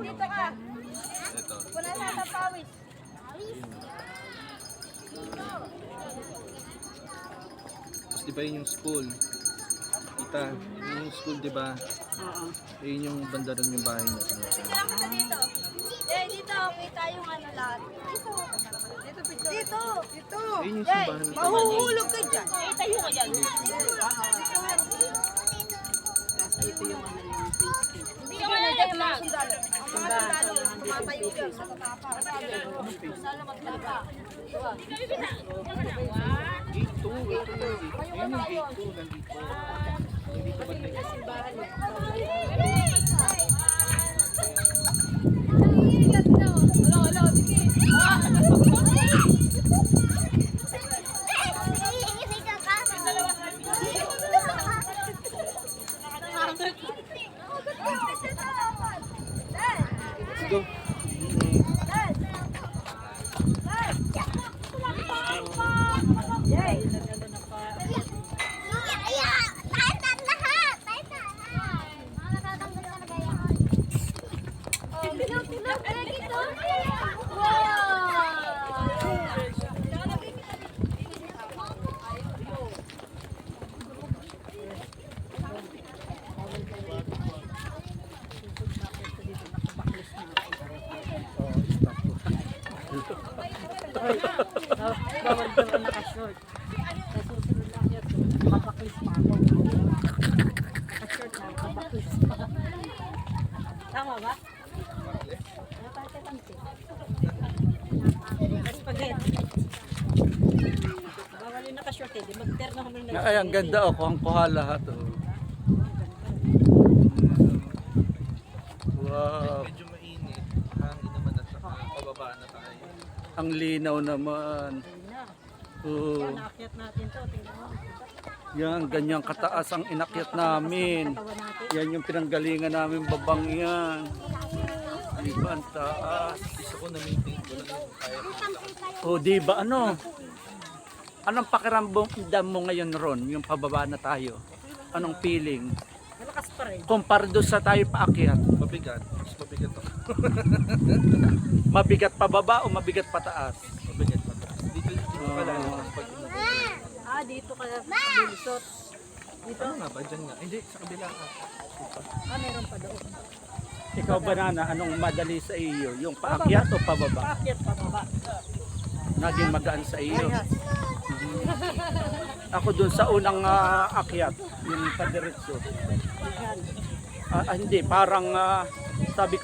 dito ka. Ito. Punan na sa pawis. Tapos di ba yun yung school? Kita, yun yung school di ba? Oo. Yun yung banda rin yung bahay niya. Dito lang kita dito. Eh, dito. Kita yung ano lahat. Dito. Dito, picture. Dito. Dito. Yun yung Eh, simbahan ng mahuhulog ka dyan. Eh, tayo ka dyan. Ito yung ano yung Facebook. Hindi ka na dyan yung mga sundalo. Ang mga sundalo, tumatayo dyan sa matapa. Sundalo magtapa. Gate 2, gate 2. Ayun yung gate 2 nandito. Nandito ba tayo? Let's go. Bawal ko na naka-short. Sa susunod lang yan. Makapaklis pa ako. Naka-short na, makapaklis pa. Tama ba? Napakatante. Spaghetti. Bawal yung naka-short eh. Di mag-terno kami na. Ay, ang ganda oh, kuhang-kuha lahat oh. Wow, Medyo mainit. Hangin naman at saka pababa na tayo. ang linaw naman. Oh, Yan, naakyat natin to. Tingnan mo. yan, ganyang kataas ang inakyat namin. Katawan natin. Yan yung pinanggalingan namin babang yan. Diba, ang taas. Gusto ko na meeting ko lang yung kaya. O, di ba ano? Anong pakiramdam mo ngayon ron, yung pababa na tayo? Anong feeling? Malakas pa rin. Compare doon sa tayo paakyat. Mabigat. Mas mabigat ako. Mabigat pababa o mabigat pataas? Mabigat pa. Dito pala. Pag Ah, dito ka lulusot. Dito? ano nga ba? Diyan nga. Hindi, sa kabila ka. Ah, meron pa doon. Ikaw banana, anong madali sa iyo? Yung paakyat o pababa? Paakyat pa baba. Naging magaan sa iyo. Parehas. Ako dun sa unang akyat, yung padiretso. Yan. Hindi, parang sabi ko